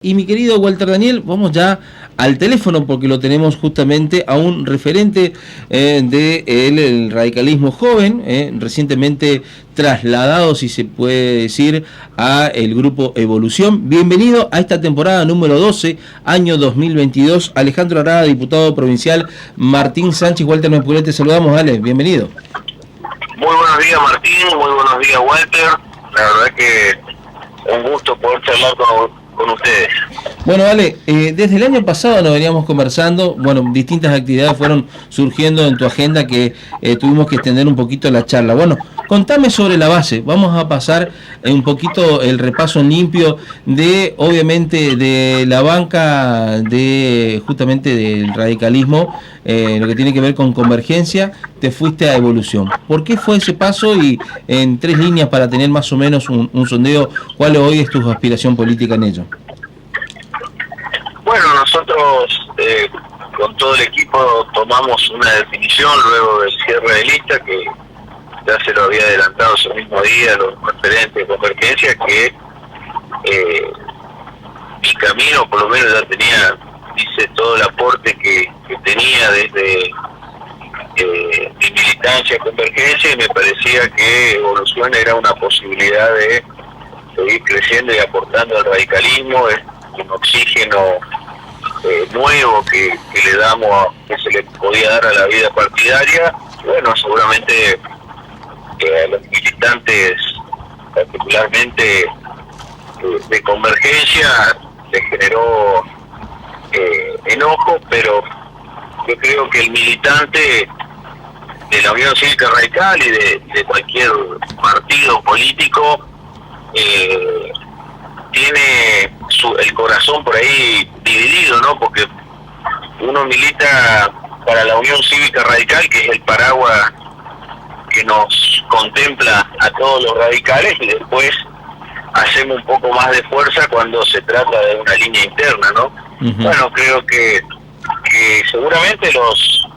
Y mi querido Walter Daniel, vamos ya al teléfono porque lo tenemos justamente a un referente del radicalismo joven, recientemente trasladado, si se puede decir, a el grupo Evolución. Bienvenido a esta temporada número 12, año 2022. Alejandro Arada, diputado provincial. Martín Sánchez, Walter Mepuré, te saludamos, Ale, bienvenido. Muy buenos días, Martín, muy buenos días, Walter. La verdad que un gusto poder charlar con ustedes. Bueno, Ale, desde el año pasado nos veníamos conversando, bueno, distintas actividades fueron surgiendo en tu agenda que tuvimos que extender un poquito la charla. Bueno, contame sobre la base, vamos a pasar un poquito el repaso en limpio de, obviamente, de la banca de justamente del radicalismo, lo que tiene que ver con Convergencia, te fuiste a Evolución. ¿Por qué fue ese paso? Y en 3 líneas para tener más o menos un sondeo, ¿cuál hoy es tu aspiración política en ello? Bueno, nosotros con todo el equipo tomamos una definición luego del cierre de lista que ya se lo había adelantado ese mismo día los referentes de Convergencia, que mi camino por lo menos ya tenía, hice todo el aporte que tenía desde mi militancia en Convergencia, y me parecía que Evolución era una posibilidad de seguir creciendo y aportando al radicalismo, un oxígeno nuevo que le damos, que se le podía dar a la vida partidaria. Bueno, seguramente a los militantes, particularmente de Convergencia, les generó enojo, pero yo creo que el militante de la Unión Cívica Radical y de cualquier partido político tiene el corazón por ahí dividido, ¿no? Porque uno milita para la Unión Cívica Radical, que es el paraguas que nos contempla a todos los radicales, y después hacemos un poco más de fuerza cuando se trata de una línea interna, ¿no? Uh-huh. Bueno, creo que seguramente los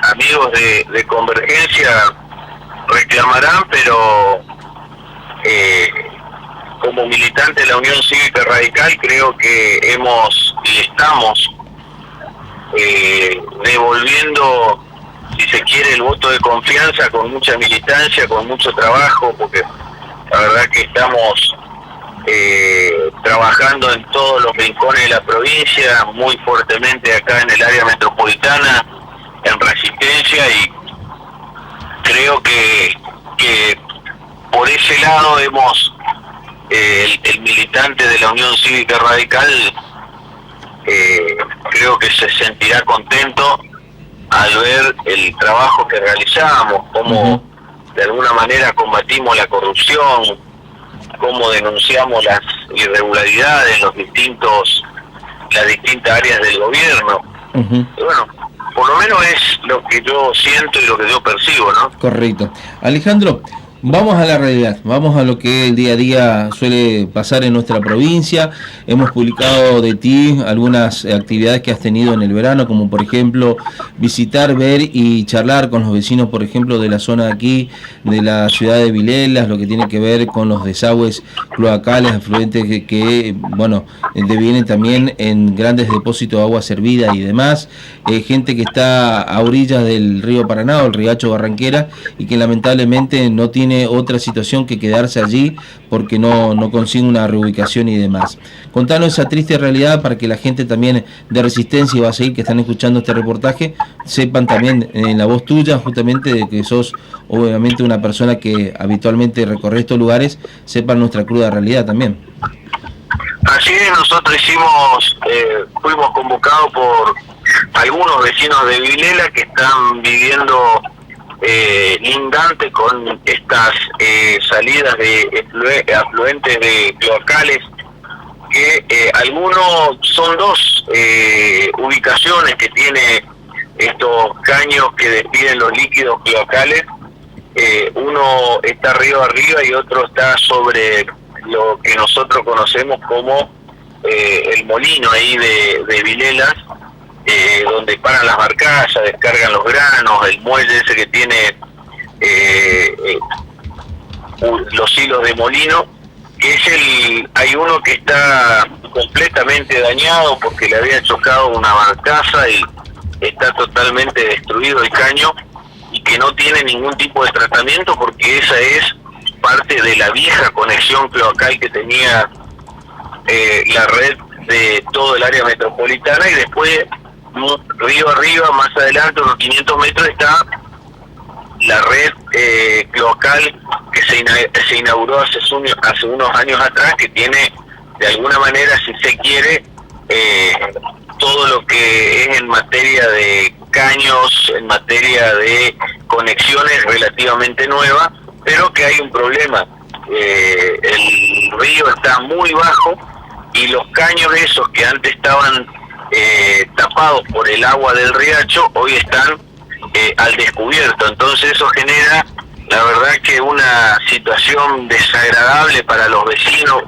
amigos de Convergencia reclamarán, pero como militante de la Unión Cívica Radical creo que hemos y estamos devolviendo, si se quiere, el voto de confianza con mucha militancia, con mucho trabajo, porque la verdad que estamos trabajando en todos los rincones de la provincia, muy fuertemente acá en el área metropolitana, en Resistencia, y creo que por ese lado hemos el militante de la Unión Cívica Radical creo que se sentirá contento al ver el trabajo que realizamos, cómo de alguna manera combatimos la corrupción, cómo denunciamos las irregularidades en las distintas áreas del gobierno. Y bueno, por lo menos es lo que yo siento y lo que yo percibo, ¿no? Correcto. Alejandro, vamos a la realidad, vamos a lo que el día a día suele pasar en nuestra provincia. Hemos publicado de ti algunas actividades que has tenido en el verano, como por ejemplo visitar, ver y charlar con los vecinos, por ejemplo, de la zona de aquí, de la ciudad de Vilelas, lo que tiene que ver con los desagües cloacales, afluentes que bueno, devienen también en grandes depósitos de agua servida y demás. Gente que está a orillas del río Paraná o el riacho Barranquera y que lamentablemente no tiene otra situación que quedarse allí porque no consigue una reubicación y demás. Contanos esa triste realidad para que la gente también de Resistencia y Basail que están escuchando este reportaje sepan también en la voz tuya justamente de que sos obviamente una persona que habitualmente recorre estos lugares, sepan nuestra cruda realidad también. Así es, nosotros fuimos convocados por algunos vecinos de Vilela que están viviendo lindante con estas salidas de afluentes de cloacales, que algunos son 2 ubicaciones que tiene estos caños que despiden los líquidos cloacales. Uno está río arriba y otro está sobre lo que nosotros conocemos como el molino ahí de Vilelas, donde paran las barcazas, descargan los granos, el muelle ese que tiene los hilos de molino, que es hay uno que está completamente dañado porque le había chocado una barcaza y está totalmente destruido el caño, y que no tiene ningún tipo de tratamiento porque esa es parte de la vieja conexión cloacal que tenía la red de todo el área metropolitana, y después río arriba, más adelante, unos 500 metros, está la red cloacal que se inauguró hace unos años atrás, que tiene, de alguna manera, si se quiere, todo lo que es en materia de caños, en materia de conexiones relativamente nueva, pero que hay un problema. El río está muy bajo y los caños esos que antes estaban tapados por el agua del riacho hoy están al descubierto. Entonces eso genera, la verdad, que una situación desagradable para los vecinos,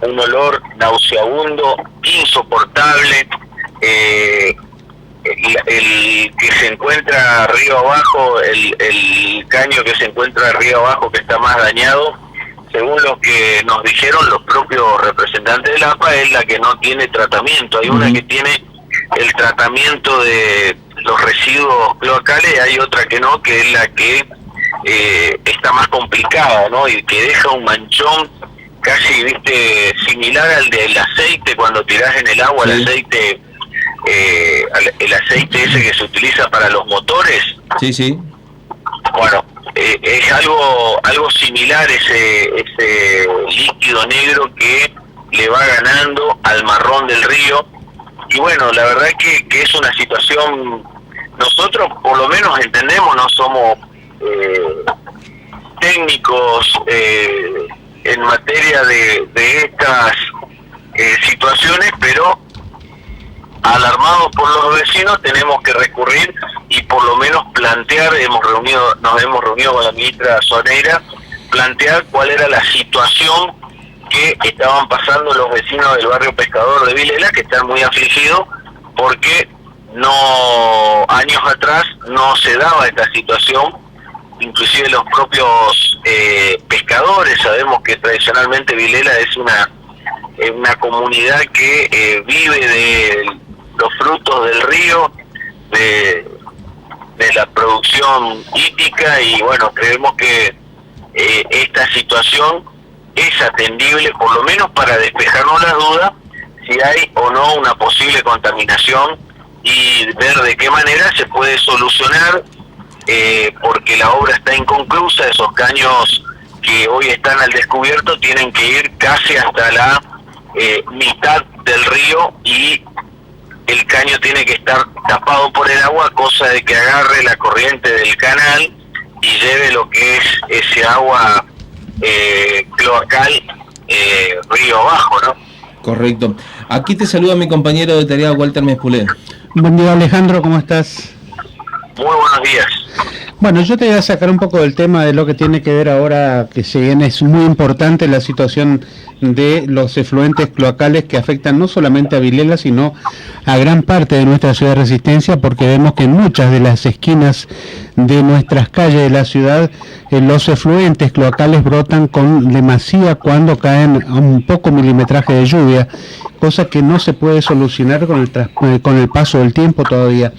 un olor nauseabundo, insoportable. El que se encuentra río abajo, el caño que se encuentra río abajo, que está más dañado, según lo que nos dijeron los propios representantes del APA, es la que no tiene tratamiento. Hay una que tiene el tratamiento de los residuos cloacales, hay otra que no, que es la que está más complicada, ¿no? Y que deja un manchón casi, viste, similar al del aceite, cuando tirás en el agua el aceite, el aceite ese que se utiliza para los motores. Sí. Bueno, es algo similar, ese líquido negro que le va ganando al marrón del río. Y bueno, la verdad que es una situación, nosotros por lo menos entendemos, no somos técnicos en materia de estas situaciones, pero alarmados por los vecinos tenemos que recurrir y por lo menos plantear, nos hemos reunido con la ministra Soneira, plantear cuál era la situación que estaban pasando los vecinos del barrio Pescador de Vilela, que están muy afligidos porque años atrás no se daba esta situación. Inclusive los propios pescadores, sabemos que tradicionalmente Vilela es una comunidad que vive de los frutos del río, de la producción hípica, y bueno, creemos que esta situación es atendible, por lo menos para despejarnos las dudas si hay o no una posible contaminación, y ver de qué manera se puede solucionar, porque la obra está inconclusa. Esos caños que hoy están al descubierto tienen que ir casi hasta la mitad del río, y el caño tiene que estar tapado por el agua, cosa de que agarre la corriente del canal y lleve lo que es ese agua cloacal río abajo, ¿no? Correcto. Aquí te saluda mi compañero de tarea, Walter Mespulé. Buen día, Alejandro, ¿cómo estás? Muy buenos días. Bueno, yo te voy a sacar un poco del tema de lo que tiene que ver ahora, que si bien es muy importante la situación de los efluentes cloacales que afectan no solamente a Vilela, sino a gran parte de nuestra ciudad de Resistencia, porque vemos que en muchas de las esquinas de nuestras calles de la ciudad, los efluentes cloacales brotan con demasía cuando caen a un poco milimetraje de lluvia, cosa que no se puede solucionar con el paso del tiempo todavía.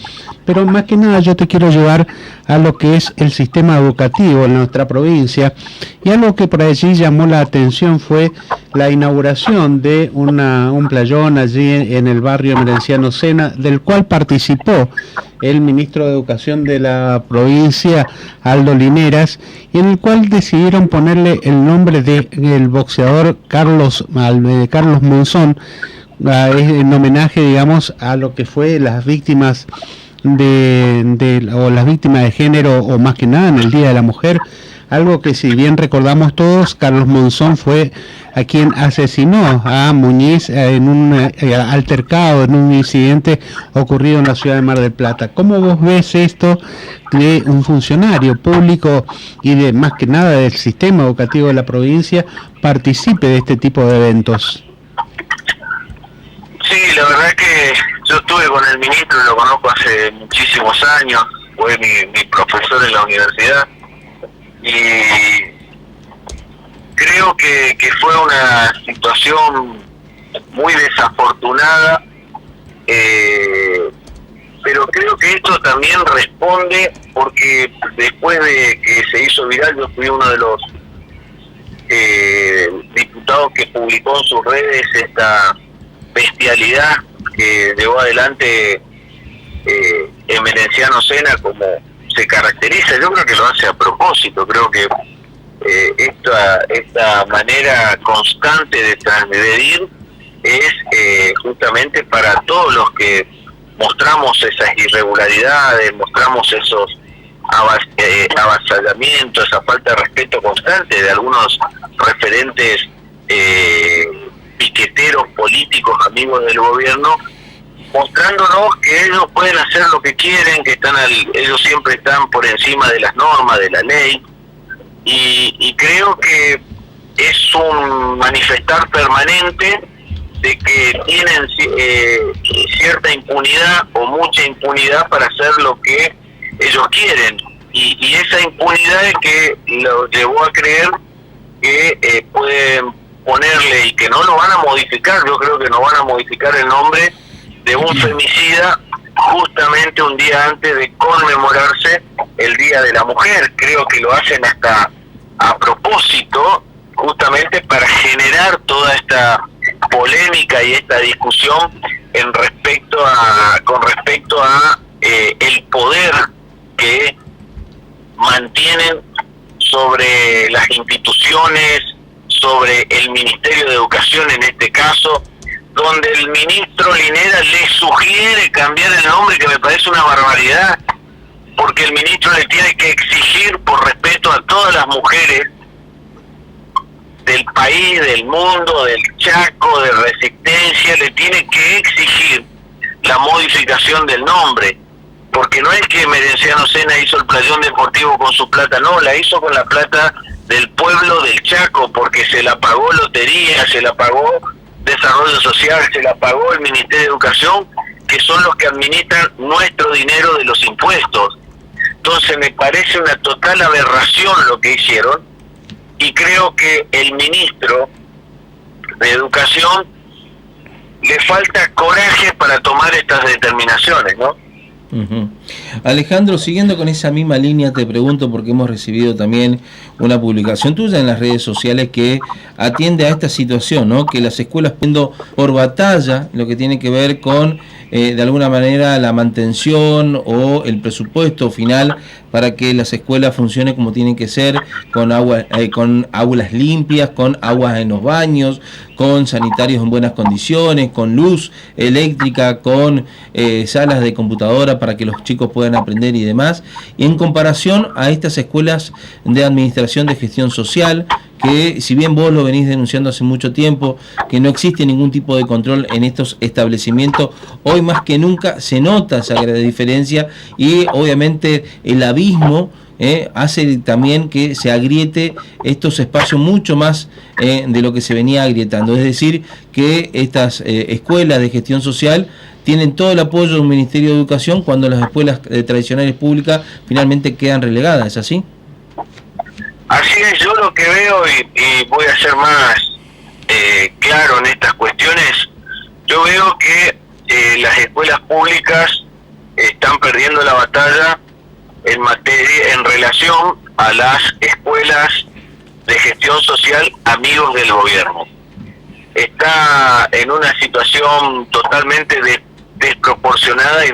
Pero más que nada yo te quiero llevar a lo que es el sistema educativo en nuestra provincia, y algo que por allí llamó la atención fue la inauguración de un playón allí en el barrio Merenciano Sena, del cual participó el ministro de Educación de la provincia, Aldo Lineras, y en el cual decidieron ponerle el nombre del boxeador Carlos Monzón, en homenaje, digamos, a lo que fue las víctimas o las víctimas de género, o más que nada en el Día de la Mujer. Algo que, si bien recordamos todos, Carlos Monzón fue a quien asesinó a Muñiz en un altercado, en un incidente ocurrido en la ciudad de Mar del Plata. ¿Cómo vos ves esto de un funcionario público y de, más que nada, del sistema educativo de la provincia participe de este tipo de eventos? Sí, la verdad que yo estuve con el ministro, lo conozco hace muchísimos años, fue mi profesor en la universidad, y creo que fue una situación muy desafortunada, pero creo que esto también responde porque después de que se hizo viral, yo fui uno de los diputados que publicó en sus redes esta bestialidad que llevó adelante Emerenciano Sena, como se caracteriza. Yo creo que lo hace a propósito. Creo que esta manera constante de transgredir es justamente para todos los que mostramos esas irregularidades, mostramos esos avasallamientos, esa falta de respeto constante de algunos referentes piqueteros políticos amigos del gobierno, mostrándonos que ellos pueden hacer lo que quieren, que ellos siempre están por encima de las normas, de la ley, y creo que es un manifestar permanente de que tienen cierta impunidad o mucha impunidad para hacer lo que ellos quieren, y esa impunidad es que lo llevó a creer que pueden ponerle, y que no lo van a modificar. Yo creo que no van a modificar el nombre de un femicida justamente un día antes de conmemorarse el Día de la Mujer. Creo que lo hacen hasta a propósito, justamente para generar toda esta polémica y esta discusión con respecto a el poder que mantienen sobre las instituciones, sobre el Ministerio de Educación en este caso, donde el ministro Linera le sugiere cambiar el nombre, que me parece una barbaridad, porque el ministro le tiene que exigir, por respeto a todas las mujeres del país, del mundo, del Chaco, de Resistencia, le tiene que exigir la modificación del nombre, porque no es que Emerenciano Sena hizo el playón deportivo con su plata, no, la hizo con la plata del pueblo del Chaco, porque se la pagó Lotería, se la pagó Desarrollo Social, se la pagó el Ministerio de Educación, que son los que administran nuestro dinero de los impuestos. Entonces me parece una total aberración lo que hicieron, y creo que el ministro de Educación le falta coraje para tomar estas determinaciones, ¿no? Uh-huh. Alejandro, siguiendo con esa misma línea, te pregunto, porque hemos recibido también una publicación tuya en las redes sociales que atiende a esta situación, ¿no? Que las escuelas poniendo por batalla lo que tiene que ver con de alguna manera la mantención o el presupuesto final para que las escuelas funcionen como tienen que ser, con aulas limpias, con aguas en los baños, con sanitarios en buenas condiciones, con luz eléctrica, con salas de computadora para que los chicos puedan aprender y demás, y en comparación a estas escuelas de administración de gestión social, que si bien vos lo venís denunciando hace mucho tiempo, que no existe ningún tipo de control en estos establecimientos, hoy más que nunca se nota esa gran diferencia, y obviamente el abismo hace también que se agriete estos espacios mucho más de lo que se venía agrietando. Es decir, que estas escuelas de gestión social tienen todo el apoyo del Ministerio de Educación cuando las escuelas tradicionales públicas finalmente quedan relegadas, ¿es así? Así es, yo lo que veo, y voy a ser más claro en estas cuestiones, yo veo que las escuelas públicas están perdiendo la batalla en relación a las escuelas de gestión social amigos del gobierno. Está en una situación totalmente desproporcionada y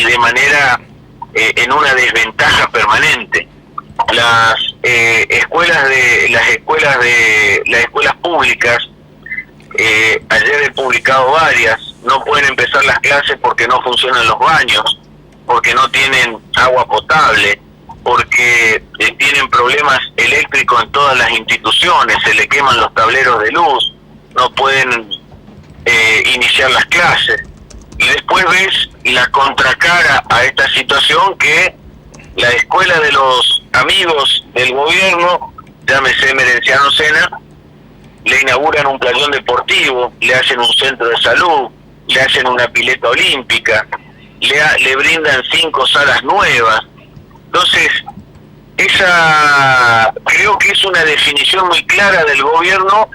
de manera en una desventaja permanente. Las escuelas públicas, ayer he publicado varias, no pueden empezar las clases porque no funcionan los baños, porque no tienen agua potable, porque tienen problemas eléctricos en todas las instituciones, se le queman los tableros de luz, no pueden iniciar las clases. Y después ves la contracara a esta situación, que la escuela de los amigos del gobierno, llámese Emerenciano Sena, le inauguran un playón deportivo, le hacen un centro de salud, le hacen una pileta olímpica, le brindan 5 salas nuevas. Entonces, creo que es una definición muy clara del gobierno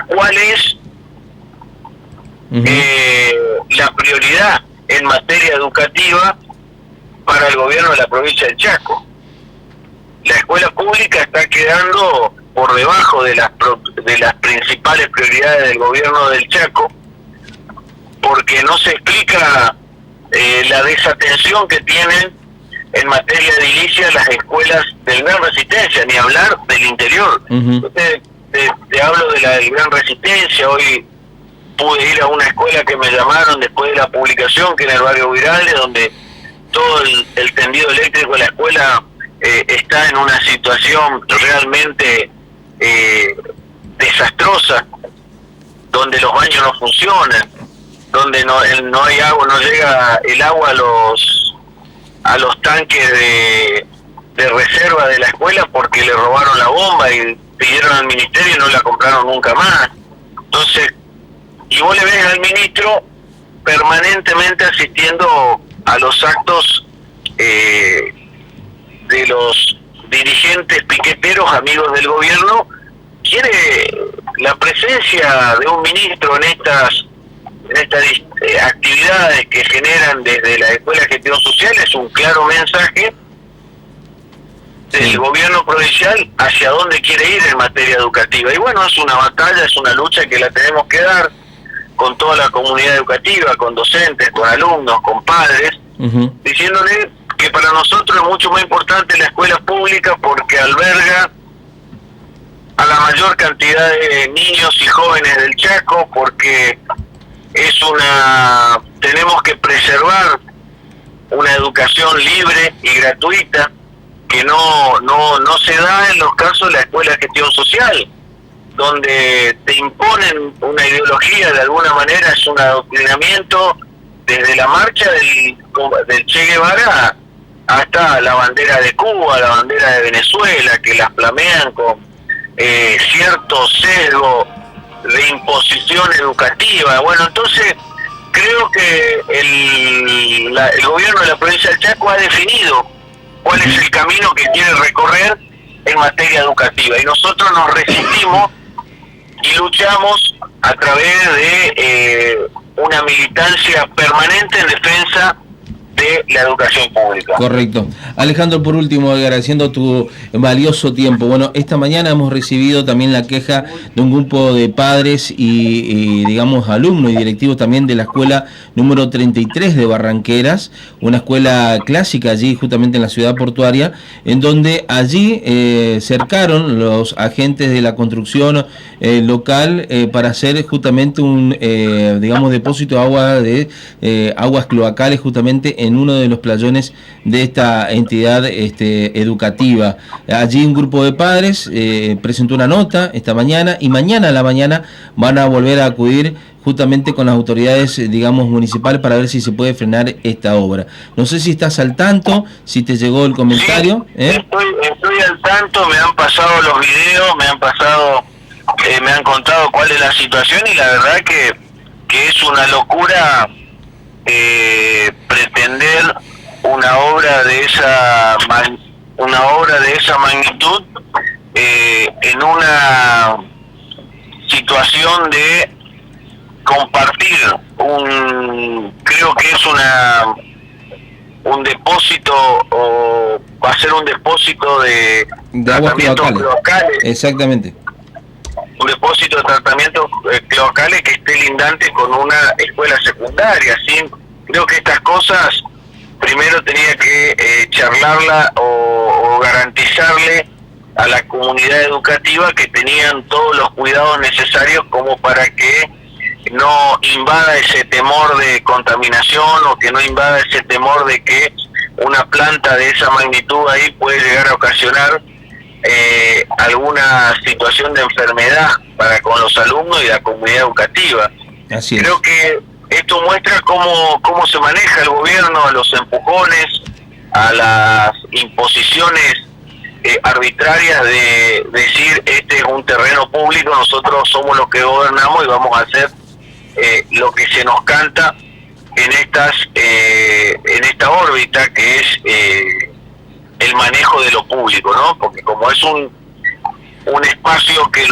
cuál es la prioridad en materia educativa para el gobierno de la provincia del Chaco. La escuela pública está quedando por debajo de las principales prioridades del gobierno del Chaco, porque no se explica la desatención que tienen en materia de edilicia las escuelas del Gran Resistencia, ni hablar del interior. Te hablo de la del Gran Resistencia. Hoy pude ir a una escuela que me llamaron después de la publicación, que era el barrio Virales, donde todo el tendido eléctrico de la escuela está en una situación realmente desastrosa, donde los baños no funcionan, donde no hay agua, no llega el agua a los tanques de reserva de la escuela porque le robaron la bomba y pidieron al ministerio y no la compraron nunca más. Entonces, y vos le ves al ministro permanentemente asistiendo a los actos de los dirigentes piqueteros amigos del gobierno. Quiere la presencia de un ministro en estas actividades que generan desde la Escuela de Gestión Social. Es un claro mensaje del gobierno provincial hacia dónde quiere ir en materia educativa. Y bueno, es una batalla, es una lucha que la tenemos que dar con toda la comunidad educativa, con docentes, con alumnos, con padres, diciéndole que para nosotros es mucho más importante la escuela pública porque alberga a la mayor cantidad de niños y jóvenes del Chaco, porque tenemos que preservar una educación libre y gratuita que no se da en los casos de la Escuela de Gestión Social, donde te imponen una ideología, de alguna manera es un adoctrinamiento desde la marcha del Che Guevara hasta la bandera de Cuba, la bandera de Venezuela, que las flamean con cierto sesgo de imposición educativa. Bueno, entonces creo que el gobierno de la provincia del Chaco ha definido cuál es el camino que quiere recorrer en materia educativa, y nosotros nos resistimos y luchamos a través de una militancia permanente en defensa de la educación pública. Correcto. Alejandro, por último, agradeciendo tu valioso tiempo. Bueno, esta mañana hemos recibido también la queja de un grupo de padres y digamos, alumnos y directivos también de la escuela número 33 de Barranqueras, una escuela clásica allí justamente en la ciudad portuaria, en donde allí cercaron los agentes de la construcción local para hacer justamente un, digamos, depósito de agua de aguas cloacales justamente en uno de los playones de esta entidad educativa. Allí un grupo de padres presentó una nota esta mañana, y mañana a la mañana van a volver a acudir justamente con las autoridades, digamos, municipales, para ver si se puede frenar esta obra. No sé si estás al tanto, si te llegó el comentario. Sí, estoy al tanto, me han pasado los videos, me han contado cuál es la situación, y la verdad que es una locura pretender una obra de esa magnitud en una situación de compartir creo que es un depósito, o va a ser un depósito de aguas cloacales. Exactamente. Un depósito de tratamientos cloacales que esté lindante con una escuela secundaria. ¿Sí? Creo que estas cosas primero tenía que charlarla o garantizarle a la comunidad educativa que tenían todos los cuidados necesarios como para que no invada ese temor de contaminación, o que no invada ese temor de que una planta de esa magnitud ahí puede llegar a ocasionar alguna situación de enfermedad con los alumnos y la comunidad educativa. Así es. Creo que esto muestra cómo se maneja el gobierno, a los empujones, a las imposiciones arbitrarias de decir este es un terreno público, nosotros somos los que gobernamos y vamos a hacer lo que se nos canta en esta órbita que es el manejo de lo público, ¿no? Porque como es un espacio que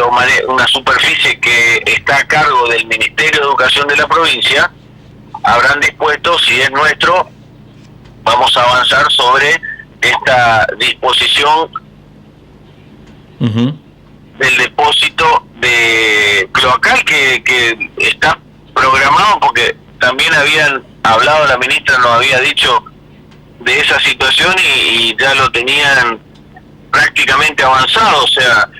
una superficie que está a cargo del Ministerio de Educación de la provincia, habrán dispuesto, si es nuestro, vamos a avanzar sobre esta disposición del depósito de cloacal que está programado, porque también habían hablado, la ministra nos había dicho de esa situación y ya lo tenían prácticamente avanzado. O sea,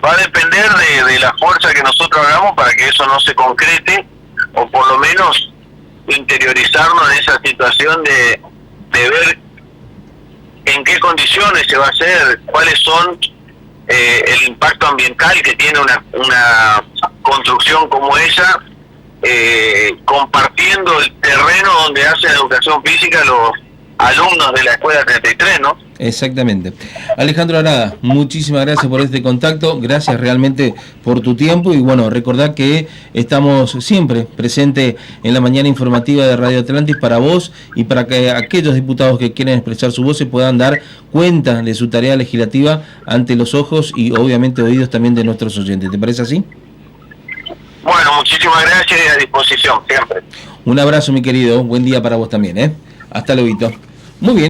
va a depender de la fuerza que nosotros hagamos para que eso no se concrete, o por lo menos interiorizarnos en esa situación de ver en qué condiciones se va a hacer, cuáles son el impacto ambiental que tiene una construcción como esa, compartiendo el terreno donde hacen educación física los alumnos de la Escuela 33, ¿no? Exactamente. Alejandro Arada, muchísimas gracias por este contacto, gracias realmente por tu tiempo y bueno, recordad que estamos siempre presentes en la mañana informativa de Radio Atlantis para vos y para que aquellos diputados que quieren expresar su voz se puedan dar cuenta de su tarea legislativa ante los ojos y obviamente oídos también de nuestros oyentes. ¿Te parece así? Bueno, muchísimas gracias y a disposición siempre. Un abrazo, mi querido, buen día para vos también, ¿eh? Hasta luego. Muy bien.